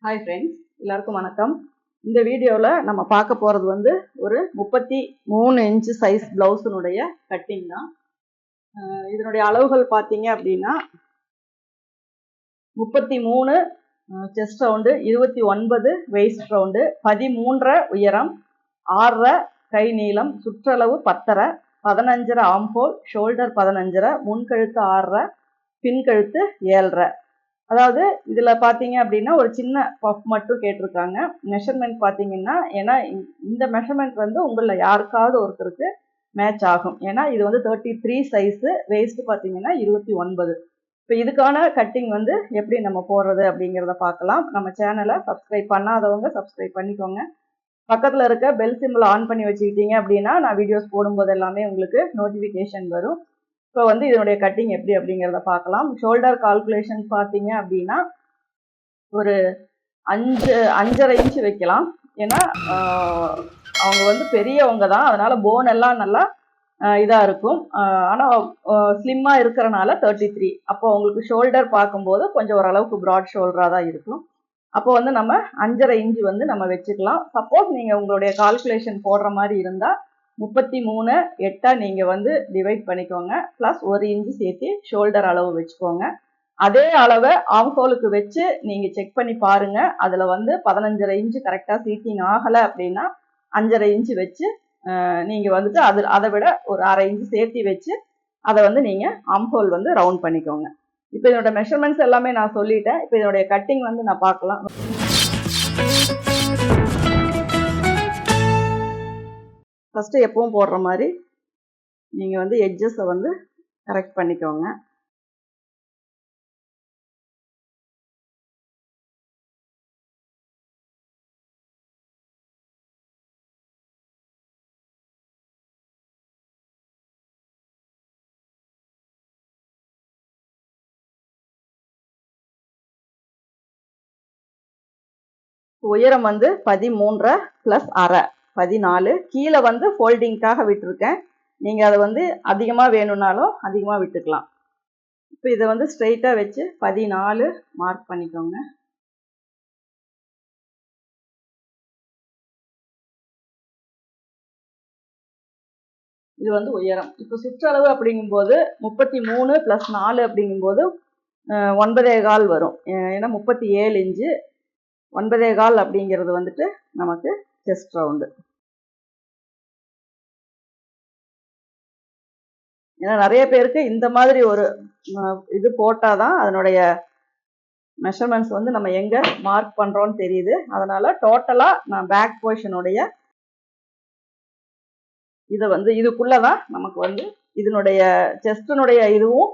Hi friends, எல்லாருக்கும் வணக்கம். இந்த வீடியோவில் நம்ம பார்க்க போகிறது வந்து ஒரு 33 இன்ச்சு சைஸ் ப்ளவுஸினுடைய கட்டிங் தான். இதனுடைய அளவுகள் பார்த்தீங்க அப்படின்னா 33 செஸ்ட் ரவுண்டு, 29 வெயிஸ்ட் ரவுண்டு, 13 உயரம், 6 கை நீளம், சுற்றளவு 10, 15 ஆம்போல், ஷோல்டர் 15, முன்கழுத்து 6, பின்கழுத்து 7. அதாவது இதில் பார்த்தீங்க அப்படின்னா ஒரு சின்ன பஃப் மட்டும் கேட்டிருக்காங்க. மெஷர்மெண்ட் பார்த்தீங்கன்னா, ஏன்னா இந்த மெஷர்மெண்ட் வந்து உங்களில் யாருக்காவது ஒருத்தருக்கு மேட்ச் ஆகும். ஏன்னா இது வந்து 33 சைஸு, வேஸ்ட்டு பார்த்தீங்கன்னா 29. இப்போ இதுக்கான கட்டிங் வந்து எப்படி நம்ம போடுறது அப்படிங்கிறத பார்க்கலாம். நம்ம சேனலை சப்ஸ்கிரைப் பண்ணாதவங்க சப்ஸ்கிரைப் பண்ணிக்கோங்க. பக்கத்தில் இருக்க பெல் சிம்பிள் ஆன் பண்ணி வச்சுக்கிட்டீங்க அப்படின்னா நான் வீடியோஸ் போடும்போது எல்லாமே உங்களுக்கு நோட்டிஃபிகேஷன் வரும். இப்போ வந்து இதனுடைய கட்டிங் எப்படி அப்படிங்கிறத பார்க்கலாம். ஷோல்டர் கால்குலேஷன் பார்த்தீங்க அப்படின்னா ஒரு 5.5 இன்ச்சு வைக்கலாம். ஏன்னா அவங்க வந்து பெரியவங்க தான், அதனால போன் எல்லாம் நல்லா இதாக இருக்கும். ஆனால் ஸ்லிம்மாக இருக்கிறனால 33. அப்போ உங்களுக்கு ஷோல்டர் பார்க்கும்போது கொஞ்சம் ஓரளவுக்கு ப்ராட் ஷோல்டராக தான் இருக்கும். அப்போ வந்து நம்ம 5.5 இன்ச்சு வந்து நம்ம வச்சுக்கலாம். சப்போஸ் நீங்கள் உங்களுடைய கால்குலேஷன் போடுற மாதிரி இருந்தால் 33 8 நீங்கள் வந்து டிவைட் பண்ணிக்கோங்க. ப்ளஸ் 1 இன்ச்சு சேர்த்து ஷோல்டர் அளவு வச்சுக்கோங்க. அதே அளவை ஆம்ஹோலுக்கு வச்சு நீங்கள் செக் பண்ணி பாருங்கள். அதில் வந்து 15.5 இன்ச்சு கரெக்டாக சீட்டிங் ஆகலை அப்படின்னா 5.5 இன்ச்சு வச்சு நீங்கள் வந்துட்டு அதை விட ஒரு 1/2 இன்ச்சு சேர்த்து வச்சு அதை வந்து நீங்கள் ஆம்ஹோல் வந்து ரவுண்ட் பண்ணிக்கோங்க. இப்போ இதோட மெஷர்மெண்ட்ஸ் எல்லாமே நான் சொல்லிட்டேன். இப்போ இதோடைய கட்டிங் வந்து நான் பார்க்கலாம். ஃபஸ்ட்டு எப்பவும் போடுற மாதிரி நீங்கள் வந்து எட்ஜஸை வந்து கரெக்ட் பண்ணிக்கோங்க. உயரம் வந்து 13 + 1/2 14. கீழே வந்து ஃபோல்டிங்காக விட்டுருக்கேன். நீங்கள் அதை வந்து அதிகமாக வேணும்னாலும் அதிகமாக விட்டுக்கலாம். இப்போ இதை வந்து ஸ்ட்ரெயிட்டாக வச்சு 14 மார்க் பண்ணிக்கோங்க. இது வந்து உயரம். இப்போ சுற்றளவு அப்படிங்கும்போது 33 + 4 அப்படிங்கும்போது 9.25 வரும். ஏன்னா 37 இன்ச்சு 9.25 அப்படிங்கிறது வந்துட்டு நமக்கு செஸ்ட் ரவுண்டு. ஏன்னா நிறைய பேருக்கு இந்த மாதிரி ஒரு இது போட்டால் தான் அதனுடைய மெஷர்மெண்ட்ஸ் வந்து நம்ம எங்கே மார்க் பண்ணுறோன்னு தெரியுது. அதனால் டோட்டலாக நான் பேக் போர்ஷனுடைய இதை வந்து இதுக்குள்ளே தான் நமக்கு வந்து இதனுடைய செஸ்டினுடைய இதுவும்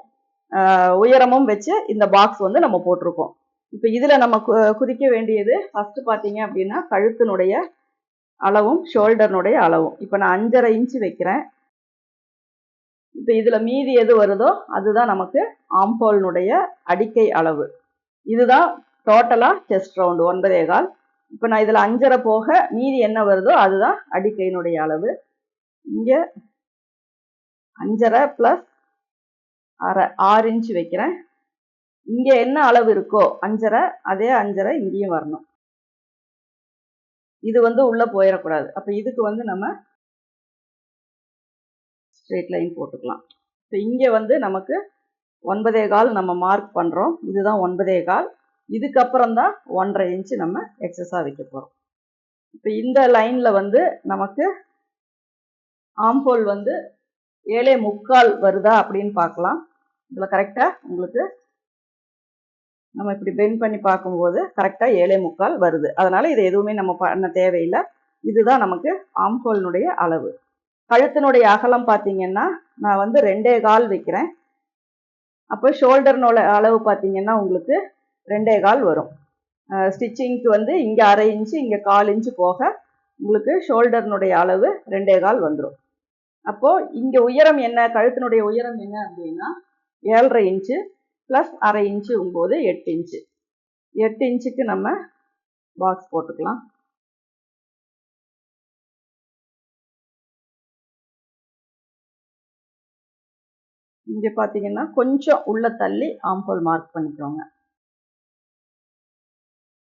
உயரமும் வச்சு இந்த பாக்ஸ் வந்து நம்ம போட்டிருக்கோம். இப்போ இதில் நம்ம குறிக்க வேண்டியது ஃபஸ்ட்டு பார்த்தீங்க அப்படின்னா கழுத்தினுடைய அளவும் ஷோல்டர்னுடைய அளவும். இப்போ நான் 5.5 இன்ச்சு வைக்கிறேன். இப்போ இதில் மீதி எது வருதோ அதுதான் நமக்கு ஆம்ஹோல்னுடைய அடிக்கை அளவு. இதுதான் டோட்டலாக செஸ்ட் ரவுண்டு 9.25. இப்போ நான் இதில் 5.5 போக மீதி என்ன வருதோ அதுதான் அடிக்கையினுடைய அளவு. இங்கே 5.5 + 1/2 6 இன்ச்சு வைக்கிறேன். இங்கே என்ன அளவு இருக்கோ 5.5 அதே 5.5 இங்கேயும் வரணும். இது வந்து உள்ளே போயிடக்கூடாது. அப்போ இதுக்கு வந்து நம்ம ஸ்ட்ரெயிட் லைன் போட்டுக்கலாம். இப்போ இங்கே வந்து நமக்கு 9.25 நம்ம மார்க் பண்ணுறோம். இதுதான் 9.25. இதுக்கப்புறம் தான் 1.5 இன்ச்சு நம்ம எக்ஸஸாக வைக்க போகிறோம். இப்போ இந்த லைனில் வந்து நமக்கு ஆம்ஹோல் வந்து 7.25 வருதா அப்படின்னு பார்க்கலாம். இதில் கரெக்டாக உங்களுக்கு நம்ம இப்படி பெண்ட் பண்ணி பார்க்கும்போது கரெக்டாக 7.25 வருது. அதனால் இது எதுவுமே நம்ம பண்ண தேவையில்லை. இதுதான் நமக்கு ஆம்ஹோலினுடைய அளவு. கழுத்தினுடைய அகலம் பார்த்தீங்கன்னா நான் வந்து 2.25 வைக்கிறேன். அப்போ ஷோல்டர்னோட அளவு பார்த்தீங்கன்னா உங்களுக்கு 2.25 வரும். ஸ்டிச்சிங்க்கு வந்து இங்கே 1/2 இன்ச்சு இங்கே 1/4 இன்ச்சு போக உங்களுக்கு ஷோல்டர்னுடைய அளவு 2.25 வந்துடும். அப்போது இங்கே உயரம் என்ன, கழுத்தினுடைய உயரம் என்ன அப்படின்னா 7.5 இன்ச்சு ப்ளஸ் 1/2 இன்ச்சுங்கும்போது 8 இன்ச்சு. 8 இன்ச்சுக்கு நம்ம பாக்ஸ் போட்டுக்கலாம். இங்கே பார்த்தீங்கன்னா கொஞ்சம் உள்ள தள்ளி ஆம்ஹோல் மார்க் பண்ணிக்கோங்க.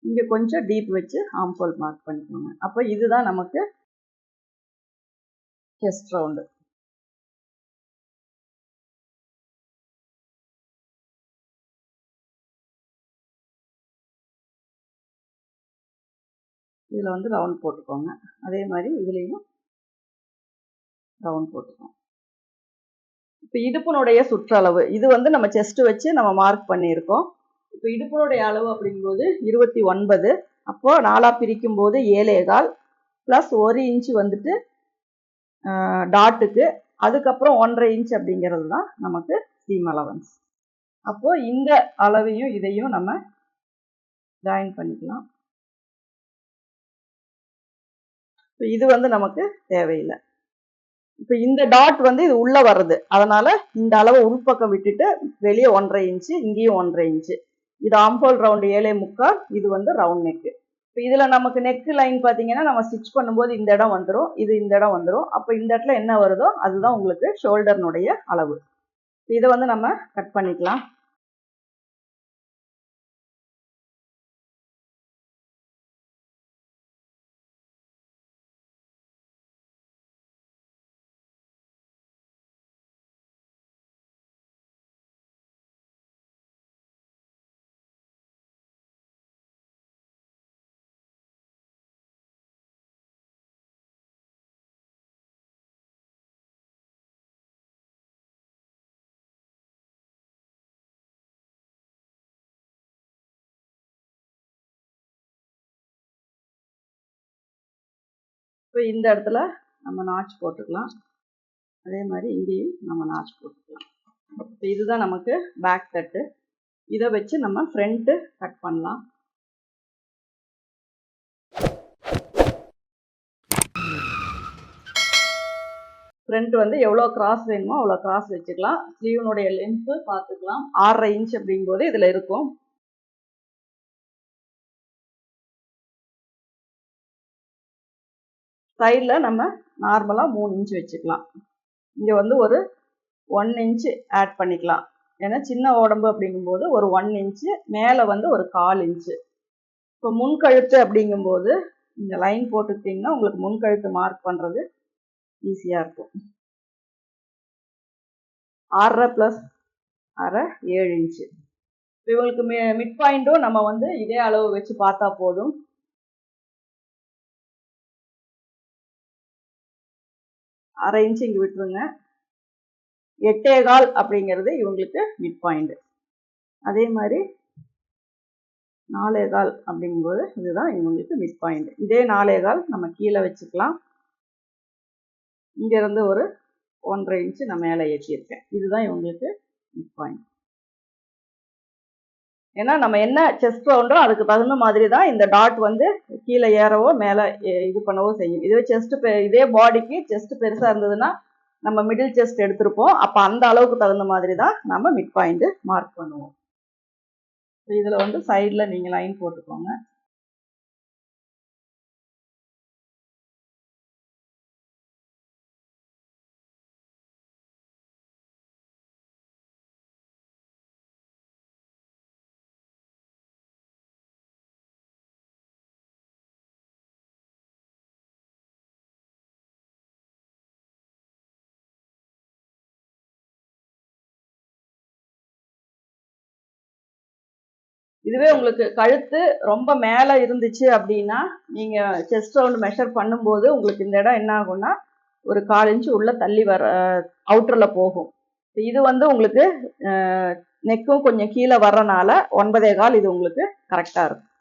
இங்கே கொஞ்சம் டீப் வச்சு ஆம்ஹோல் மார்க் பண்ணிக்கோங்க. அப்போ இதுதான் நமக்கு செஸ்ட் ரவுண்டு. இதில் வந்து ரவுண்ட் போட்டுக்கோங்க. அதே மாதிரி இதுலேயும் ரவுண்ட் போட்டுக்கோங்க. இப்போ இடுப்பினுடைய சுற்றளவு இது வந்து நம்ம செஸ்ட் வச்சு நம்ம மார்க் பண்ணியிருக்கோம். இப்போ இடுப்பினுடைய அளவு அப்படிங்கும்போது 29. அப்போது 4 பிரிக்கும் போது 7.25 ப்ளஸ் 1 இன்ச்சு வந்துட்டு டாட்டுக்கு, அதுக்கப்புறம் 1.5 இன்ச் அப்படிங்கிறது தான் நமக்கு சீம் அலவன்ஸ். அப்போது இந்த அளவையும் இதையும் நம்ம ஜாயின் பண்ணிக்கலாம். இப்போ இது வந்து நமக்கு தேவையில்லை. இப்போ இந்த டாட் வந்து இது உள்ளே வர்றது, அதனால் இந்த அளவை உள்பக்கம் விட்டுட்டு வெளியே 1.5 இன்ச்சு, இங்கேயும் 1.5 இன்ச்சு. இது ஆம்ஹோல் ரவுண்டு 7.25, இது வந்து ரவுண்ட் நெக்கு. இப்போ இதில் நமக்கு நெக்கு லைன் பார்த்தீங்கன்னா நம்ம ஸ்டிச் பண்ணும்போது இந்த இடம் வந்துடும், இது இந்த இடம் வந்துடும். அப்போ இந்த இடத்துல என்ன வருதோ அதுதான் உங்களுக்கு ஷோல்டர்னுடைய அளவு. இதை வந்து நம்ம கட் பண்ணிக்கலாம். இப்போ இந்த இடத்துல நம்ம நாச் போட்டுக்கலாம். அதே மாதிரி இங்கேயும் நம்ம நாச் போட்டுக்கலாம். இப்போ இதுதான் நமக்கு பேக் கட்டு. இதை வச்சு நம்ம ஃப்ரண்ட்டு கட் பண்ணலாம். ஃப்ரண்ட் வந்து எவ்வளோ கிராஸ் வேணுமோ அவ்வளோ கிராஸ் வச்சுக்கலாம். ஸ்லீவனுடைய லென்த்து பார்த்துக்கலாம். 6.5 இன்ச் அப்படிங்கும்போது இதில் இருக்கும். சைடில் நம்ம நார்மலாக 3 இன்ச் வச்சுக்கலாம். இங்கே வந்து ஒரு 1 இன்ச்சு ஆட் பண்ணிக்கலாம். ஏன்னா சின்ன உடம்பு அப்படிங்கும்போது ஒரு 1 இன்ச்சு, மேலே வந்து ஒரு 1/4 இன்ச்சு. இப்போ முன்கழுத்து அப்படிங்கும்போது இந்த லைன் போட்டுக்கிட்டிங்கன்னா உங்களுக்கு முன்கழுத்து மார்க் பண்ணுறது ஈஸியாக இருக்கும். 6.5 ப்ளஸ் 1/2 7 இன்ச்சு. இவங்களுக்கு மிட் பாயிண்ட்டும் நம்ம வந்து இதே அளவு வச்சு பார்த்தா போதும். அரை இன்ச்சு இங்கே விட்டுருங்க. 8.25 அப்படிங்கிறது இவங்களுக்கு மிட் பாயிண்ட். அதே மாதிரி 4.25 அப்படிங்கும்போது இதுதான் இவங்களுக்கு மிட் பாயிண்ட். இதே 4.25 நம்ம கீழே வச்சுக்கலாம். இங்கேருந்து ஒரு 1.5 இன்ச்சு நான் மேலே ஏற்றியிருக்கேன். இதுதான் இவங்களுக்கு மிட் பாயிண்ட். ஏன்னா நம்ம என்ன செஸ்ட் ரவுண்டோ அதுக்கு தகுந்த மாதிரி தான் இந்த டாட் வந்து கீழே ஏறவோ மேலே இது பண்ணவோ செய்யும். இதுவே செஸ்ட் இதே பாடிக்கு செஸ்ட் பெருசாக இருந்ததுன்னா நம்ம மிடில் செஸ்ட் எடுத்திருப்போம். அப்போ அந்த அளவுக்கு தகுந்த மாதிரி தான் நம்ம மிட் பாயிண்ட் மார்க் பண்ணுவோம். இதில் வந்து சைடில் நீங்கள் லைன் போட்டுக்கோங்க. இதுவே உங்களுக்கு கழுத்து ரொம்ப மேலே இருந்துச்சு அப்படின்னா நீங்கள் செஸ்ட் ரவுண்ட் மெஷர் பண்ணும்போது உங்களுக்கு இந்த இடம் என்ன ஆகும்னா ஒரு 1/4 இன்ச்சு உள்ளே தள்ளி வர அவுட்டரில் போகும். இது வந்து உங்களுக்கு நெக்கும் கொஞ்சம் கீழே வர்றனால 9.25 இது உங்களுக்கு கரெக்டாக இருக்கும்.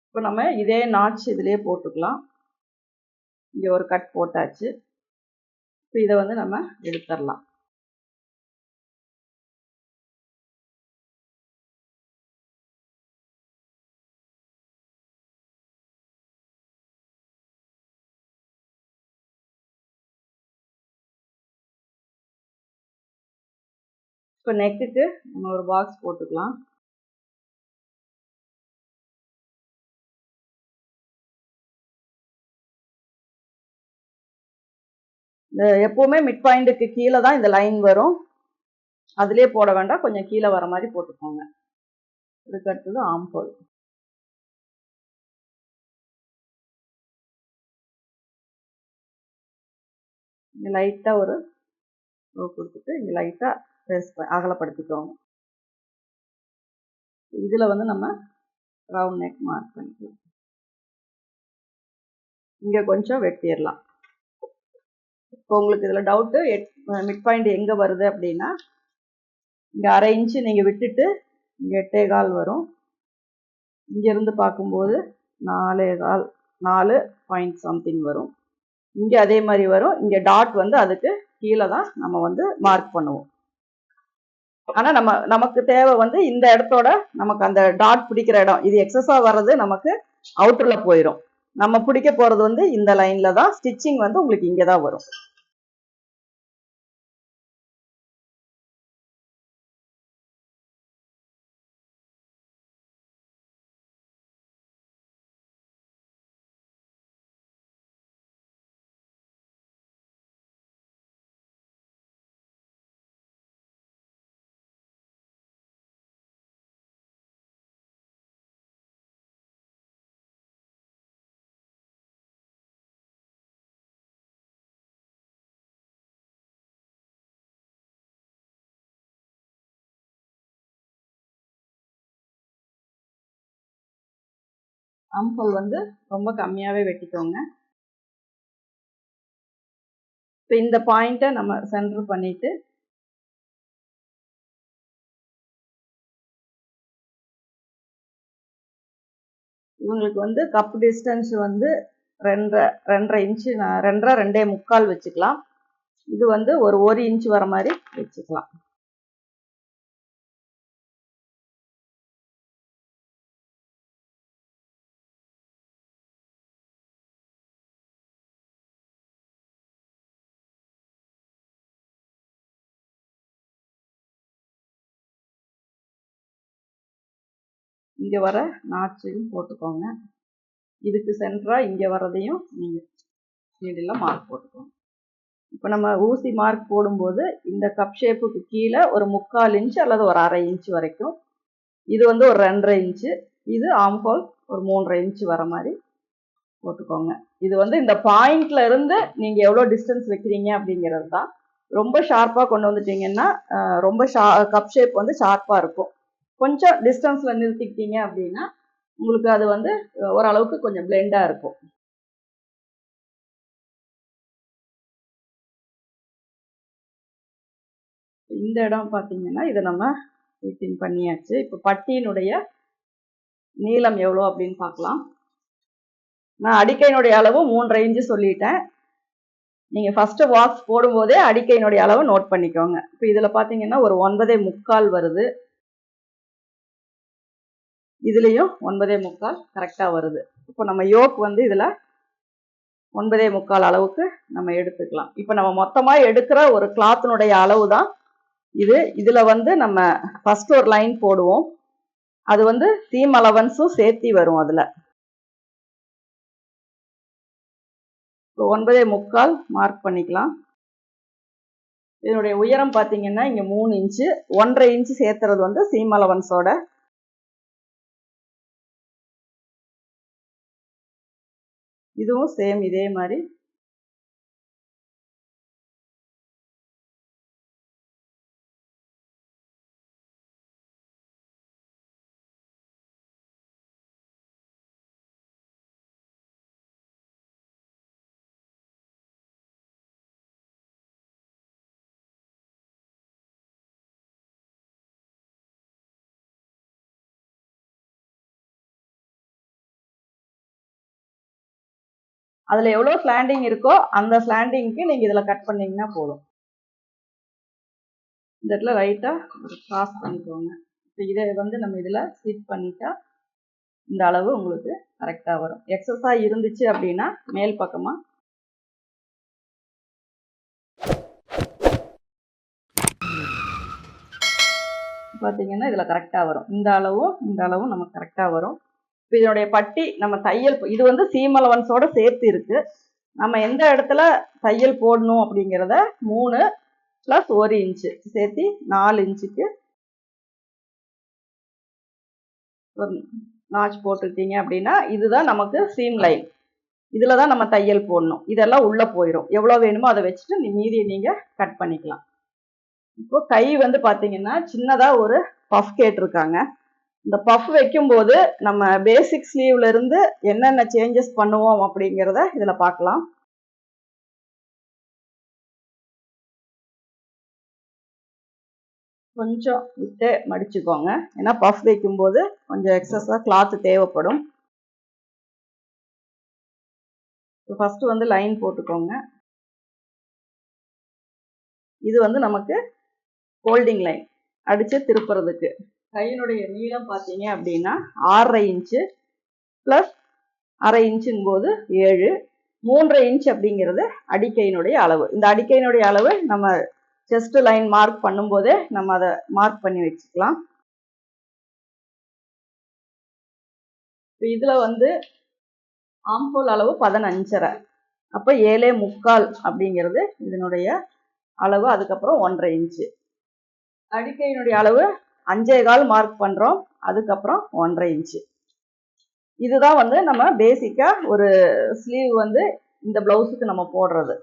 இப்போ நம்ம இதே நாட்ச் இதிலே போட்டுக்கலாம். இங்கே ஒரு கட் போட்டாச்சு. இப்போ இதை வந்து நம்ம எடுத்துடலாம். இப்போ நெக்குக்கு நம்ம ஒரு பாக்ஸ் போட்டுக்கலாம். எப்பவுமே மிட் பாயிண்ட்டுக்கு கீழே தான் இந்த லைன் வரும். அதிலே போட வேண்டாம், கொஞ்சம் கீழே வர மாதிரி போட்டுக்கோங்க. இதுக்கு அடுத்தது ஆம்ஹோல். இங்கே லைட்டாக ஒரு கொடுத்துட்டு இங்கே லைட்டாக அகலப்படுத்திக்கோங்க. இதில் வந்து நம்ம ரவுண்ட் நெக் மார்க் பண்ணிக்கலாம். இங்கே கொஞ்சம் வெட்டிடலாம். இப்போ உங்களுக்கு இதில் டவுட்டு மிட் பாயிண்ட் எங்கே வருது அப்படின்னா, இங்கே 1/2 இன்ச்சு நீங்கள் விட்டுட்டு இங்கே 8.25 வரும். இங்கேருந்து பார்க்கும்போது 4.25 4 பாயிண்ட் சம்திங் வரும். இங்கே அதே மாதிரி வரும். இங்கே டாட் வந்து அதுக்கு கீழே தான் நம்ம வந்து மார்க் பண்ணுவோம். ஆனால் நமக்கு தேவை வந்து இந்த இடத்தோட நமக்கு அந்த டாட் பிடிக்கிற இடம் இது எக்ஸஸாக வர்றது நமக்கு அவுட்டரில் போயிடும். நம்ம பிடிக்க போகிறது வந்து இந்த லைனில் தான். ஸ்டிச்சிங் வந்து உங்களுக்கு இங்கே தான் வரும். ஆம்ஹோல் வந்து ரொம்ப கம்மியாகவே வெட்டிக்கோங்க. இப்போ இந்த பாயிண்ட்டை நம்ம சென்டர் பண்ணிட்டு இவங்களுக்கு வந்து கப் டிஸ்டன்ஸ் வந்து 2.5 இன்ச்சு 2.5 2.25 வச்சுக்கலாம். இது வந்து ஒரு 1 இன்ச் வர மாதிரி வச்சுக்கலாம். இங்கே வர நாட்சையும் போட்டுக்கோங்க. இதுக்கு சென்டராக இங்கே வரதையும் நீங்கள் நீடில் மார்க் போட்டுக்கோங்க. இப்போ நம்ம ஊசி மார்க் போடும்போது இந்த கப் ஷேப்புக்கு கீழே ஒரு 3/4 இன்ச்சு அல்லது ஒரு 1/2 இன்ச்சு வரைக்கும், இது வந்து ஒரு 2.5 இன்ச்சு, இது ஆம்ஹோல் ஒரு 3.5 இன்ச்சு வர மாதிரி போட்டுக்கோங்க. இது வந்து இந்த பாயிண்ட்ல இருந்து நீங்கள் எவ்வளோ டிஸ்டன்ஸ் வைக்கிறீங்க அப்படிங்கிறது தான். ரொம்ப ஷார்ப்பாக கொண்டு வந்துட்டீங்கன்னா ரொம்ப கப் ஷேப் வந்து ஷார்ப்பாக இருக்கும். கொஞ்சம் டிஸ்டன்ஸில் நிறுத்திக்கிட்டீங்க அப்படின்னா உங்களுக்கு அது வந்து ஓரளவுக்கு கொஞ்சம் பிளெண்டாக இருக்கும். இந்த இடம் பார்த்தீங்கன்னா இதை நம்ம ஃபிட்டிங் பண்ணியாச்சு. இப்போ பட்டியினுடைய நீளம் எவ்வளோ அப்படின்னு பார்க்கலாம். நான் அடிக்கையினுடைய அளவு 3.5 இன்ச்சு சொல்லிட்டேன். நீங்கள் ஃபஸ்ட்டு வாக்ஸ் போடும்போதே அடிக்கையினுடைய அளவு நோட் பண்ணிக்கோங்க. இப்போ இதில் பார்த்தீங்கன்னா ஒரு 9.25 வருது. இதுலேயும் 9.25 கரெக்டாக வருது. இப்போ நம்ம யோக் வந்து இதில் 9.25 அளவுக்கு நம்ம எடுத்துக்கலாம். இப்போ நம்ம மொத்தமாக எடுக்கிற ஒரு கிளாத்தினுடைய அளவு தான் இது. இதில் வந்து நம்ம ஃபர்ஸ்ட் ஒரு லைன் போடுவோம். அது வந்து சீம் அலவன்ஸும் சேர்த்தி வரும். அதில் 9.25 மார்க் பண்ணிக்கலாம். இதனுடைய உயரம் பார்த்தீங்கன்னா இங்கே 3 இன்ச்சு, 1.5 இன்ச்சு சேர்த்துறது வந்து சீம் அலவன்ஸோட. இதுவும் சேம் இதே மாதிரி அதில் எவ்வளோ ஸ்லாண்டிங் இருக்கோ அந்த ஸ்லாண்டிங்க்கு நீங்கள் இதில் கட் பண்ணிங்கன்னா போதும். இந்த இடத்துல ரைட்டாக ஒரு கிராஸ் பண்ணிக்கோங்க. இப்போ இதை வந்து நம்ம இதில் ஸ்டிச் பண்ணிட்டா இந்த அளவு உங்களுக்கு கரெக்டாக வரும். எக்ஸஸாக இருந்துச்சு அப்படின்னா மேல் பக்கமாக பார்த்தீங்கன்னா இதில் கரெக்டாக வரும். இந்த அளவும் நமக்கு கரெக்டாக வரும். இப்போ இதனுடைய பட்டி நம்ம தையல் இது வந்து சீம் அலவன்ஸோட சேர்த்து இருக்கு. நம்ம எந்த இடத்துல தையல் போடணும் அப்படிங்கிறத 3 + 1 இன்ச்சு சேர்த்து 4 இன்ச்சுக்கு ஒரு நாச் போட்டுக்கிட்டீங்க அப்படின்னா இதுதான் நமக்கு சீம் லைன். இதில் தான் நம்ம தையல் போடணும். இதெல்லாம் உள்ளே போயிடும். எவ்வளோ வேணுமோ அதை வச்சுட்டு மீதியை நீங்கள் கட் பண்ணிக்கலாம். இப்போ கை வந்து பார்த்தீங்கன்னா சின்னதாக ஒரு பஃப் கேட்டிருக்காங்க. இந்த பஃப் வைக்கும்போது நம்ம பேசிக் ஸ்லீவ்ல இருந்து என்னென்ன சேஞ்சஸ் பண்ணுவோம் அப்படிங்கிறத இதில் பார்க்கலாம். கொஞ்சம் விட்டு மடிச்சுக்கோங்க. ஏன்னா பஃப் வைக்கும்போது கொஞ்சம் எக்ஸஸாக கிளாத் தேவைப்படும். ஃபர்ஸ்ட் வந்து லைன் போட்டுக்கோங்க. இது வந்து நமக்கு ஹோல்டிங் லைன் அடிச்சு திருப்புறதுக்கு. கையினுடைய நீளம் பார்த்தீங்க அப்படின்னா 6.5 இன்ச்சு ப்ளஸ் 1/2 இன்ச்சுங்கும் போது 7, 3.5 இன்ச் அப்படிங்கிறது அடிக்கையினுடைய அளவு. இந்த அடிக்கையினுடைய அளவு நம்ம செஸ்ட் லைன் மார்க் பண்ணும்போதே நம்ம அதை மார்க் பண்ணி வச்சுக்கலாம். இதில் வந்து ஆம்ஹோல் அளவு 15.5, அப்போ 7.75 அப்படிங்கிறது இதனுடைய அளவு. அதுக்கப்புறம் 1.5 இன்ச்சு. அடிக்கையினுடைய அளவு 5.25 மார்க் பண்ணுறோம். அதுக்கப்புறம் 1.5 இன்ச்சு. இதுதான் வந்து நம்ம பேசிக்காக ஒரு ஸ்லீவ் வந்து இந்த ப்ளவுஸுக்கு நம்ம போடுறது.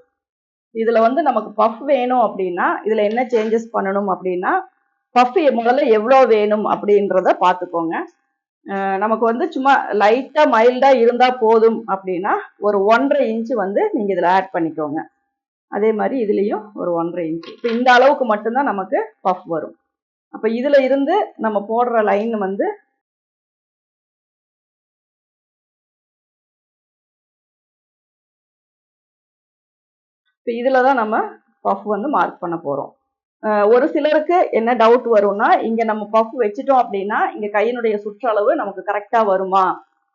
இதில் வந்து நமக்கு பஃப் வேணும் அப்படின்னா இதில் என்ன சேஞ்சஸ் பண்ணணும் அப்படின்னா பஃப் முதல்ல எவ்வளோ வேணும் அப்படின்றத பார்த்துக்கோங்க. நமக்கு வந்து சும்மா லைட்டாக மைல்டாக இருந்தால் போதும் அப்படின்னா ஒரு 1.5 இன்ச்சு வந்து நீங்கள் இதில் ஆட் பண்ணிக்கோங்க. அதே மாதிரி இதுலேயும் ஒரு 1.5 இன்ச்சு. இப்போ இந்த அளவுக்கு மட்டும்தான் நமக்கு பஃப் வரும். அப்போ இதில் இருந்து நம்ம போடுற லைன் வந்து இப்போ இதில் தான் நம்ம பஃப் வந்து மார்க் பண்ண போகிறோம். ஒரு சிலருக்கு என்ன டவுட் வரும்னா இங்கே நம்ம பஃப் வச்சுட்டோம் அப்படின்னா இங்கே கையினுடைய சுற்றளவு நமக்கு கரெக்டாக வருமா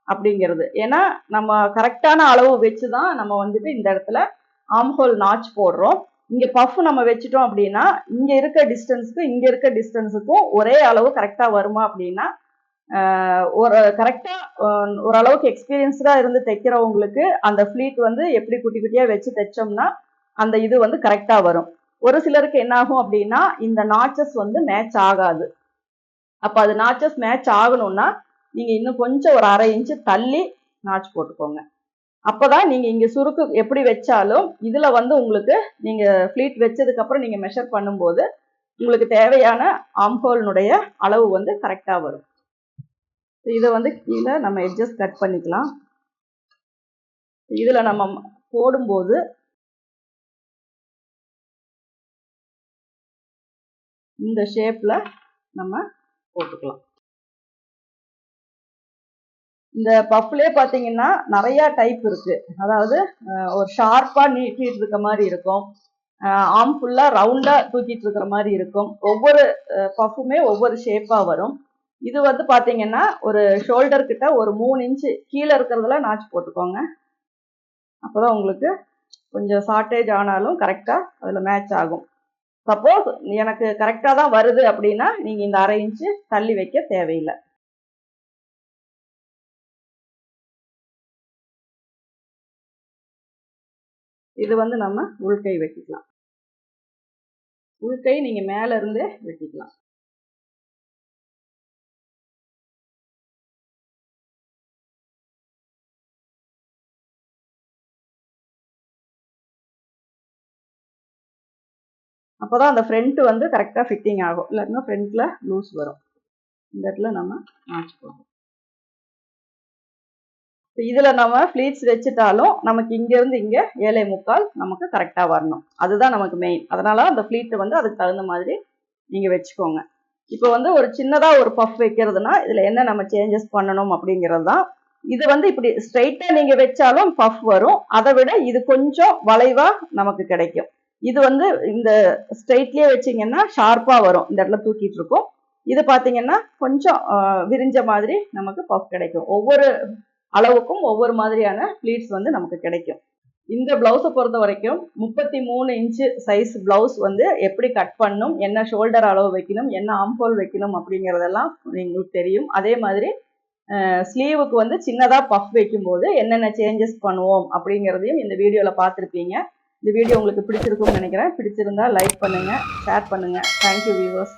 அப்படிங்கிறது. ஏன்னா நம்ம கரெக்டான அளவு வச்சு தான் நம்ம வந்துட்டு இந்த இடத்துல ஆம்ஹோல் நாச் போடுறோம். இங்கே பஃப் நம்ம வச்சுட்டோம் அப்படின்னா இங்கே இருக்க டிஸ்டன்ஸுக்கும் இங்கே இருக்க டிஸ்டன்ஸுக்கும் ஒரே அளவு கரெக்டாக வருமா அப்படின்னா ஒரு கரெக்டாக ஓரளவுக்கு எக்ஸ்பீரியன்ஸ்டாக இருந்து தைக்கிறவங்களுக்கு அந்த ஃப்ளீட் வந்து எப்படி குட்டி குட்டியாக வச்சு தைச்சோம்னா அந்த இது வந்து கரெக்டாக வரும். ஒரு சிலருக்கு என்ன ஆகும் அப்படின்னா இந்த நாச்சஸ் வந்து மேட்ச் ஆகாது. அப்போ அது நாச்சஸ் மேட்ச் ஆகணும்னா நீங்கள் இன்னும் கொஞ்சம் ஒரு 1/2 இன்ச்சு தள்ளி நாச் போட்டுக்கோங்க. அப்போதான் நீங்கள் இங்கே சுருக்கு எப்படி வச்சாலும் இதில் வந்து உங்களுக்கு நீங்கள் ஃப்ளீட் வச்சதுக்கப்புறம் நீங்கள் மெஷர் பண்ணும்போது உங்களுக்கு தேவையான ஆம்ஹோலினுடைய அளவு வந்து கரெக்டாக வரும். இதை வந்து கீழே நம்ம எட்ஜஸ் கட் பண்ணிக்கலாம். இதில் நம்ம போடும்போது இந்த ஷேப்பில் நம்ம போட்டுக்கலாம். இந்த பஃப்லேயே பார்த்தீங்கன்னா நிறையா டைப் இருக்குது. அதாவது ஒரு ஷார்ப்பாக நீட்டிகிட்டு இருக்க மாதிரி இருக்கும், ஆம் ஃபுல்லாக ரவுண்டாக தூக்கிட்டு இருக்கிற மாதிரி இருக்கும். ஒவ்வொரு பஃப்புமே ஒவ்வொரு ஷேப்பாக வரும். இது வந்து பார்த்தீங்கன்னா ஒரு ஷோல்டர் கிட்ட ஒரு 3 இன்ச்சு கீழே இருக்கிறதுல நாச் போட்டுக்கோங்க. அப்போ தான் உங்களுக்கு கொஞ்சம் ஷார்ட்டேஜ் ஆனாலும் கரெக்டாக அதில் மேட்ச் ஆகும். சப்போஸ் எனக்கு கரெக்டாக தான் வருது அப்படின்னா நீங்கள் இந்த 1/2 இன்ச்சு தள்ளி வைக்க தேவையில்லை. இது வந்து நம்ம உள்கை வெட்டிக்கலாம். உள்கை நீங்கள் மேலே இருந்தே வெட்டிக்கலாம். அப்போ தான் அந்த ஃப்ரண்ட் வந்து கரெக்டாக ஃபிட்டிங் ஆகும். இல்லைன்னா ஃப்ரண்ட்டில் லூஸ் வரும். இந்த இடத்துல நம்ம நாச் போடுறோம். இதில் நம்ம ஃப்ளீட்ஸ் வச்சுட்டாலும் நமக்கு இங்கேருந்து இங்கே 7.75 நமக்கு கரெக்டாக வரணும். அதுதான் நமக்கு மெயின். அதனால அந்த ஃப்ளீட்டை வந்து அதுக்கு தகுந்த மாதிரி நீங்கள் வச்சுக்கோங்க. இப்போ வந்து ஒரு சின்னதாக ஒரு பஃப் வைக்கிறதுனா இதில் என்ன நம்ம சேஞ்சஸ் பண்ணணும் அப்படிங்கிறது தான். இது வந்து இப்படி ஸ்ட்ரைட்டாக நீங்கள் வச்சாலும் பஃப் வரும். அதை விட இது கொஞ்சம் வளைவாக நமக்கு கிடைக்கும். இது வந்து இந்த ஸ்ட்ரைட்லேயே வச்சிங்கன்னா ஷார்ப்பாக வரும். இந்த இடத்துல தூக்கிட்டு இருக்கும். இது பார்த்தீங்கன்னா கொஞ்சம் விரிஞ்ச மாதிரி நமக்கு பஃப் கிடைக்கும். ஒவ்வொரு அளவுக்கும் ஒவ்வொரு மாதிரியான ஃப்ளீட்ஸ் வந்து நமக்கு கிடைக்கும். இந்த ப்ளவுஸை பொறுத்த வரைக்கும் 33 இன்ச்சு சைஸ் ப்ளவுஸ் வந்து எப்படி கட் பண்ணணும், என்ன ஷோல்டர் அளவு வைக்கணும், என்ன ஆம்ஹோல் வைக்கணும் அப்படிங்கிறதெல்லாம் உங்களுக்கு தெரியும். அதே மாதிரி ஸ்லீவுக்கு வந்து சின்னதாக பஃப் வைக்கும்போது என்னென்ன சேஞ்சஸ் பண்ணுவோம் அப்படிங்கிறதையும் இந்த வீடியோவில் பார்த்துருப்பீங்க. இந்த வீடியோ உங்களுக்கு பிடிச்சிருக்கும்னு நினைக்கிறேன். பிடிச்சிருந்தா லைக் பண்ணுங்கள், ஷேர் பண்ணுங்கள். Thank you viewers.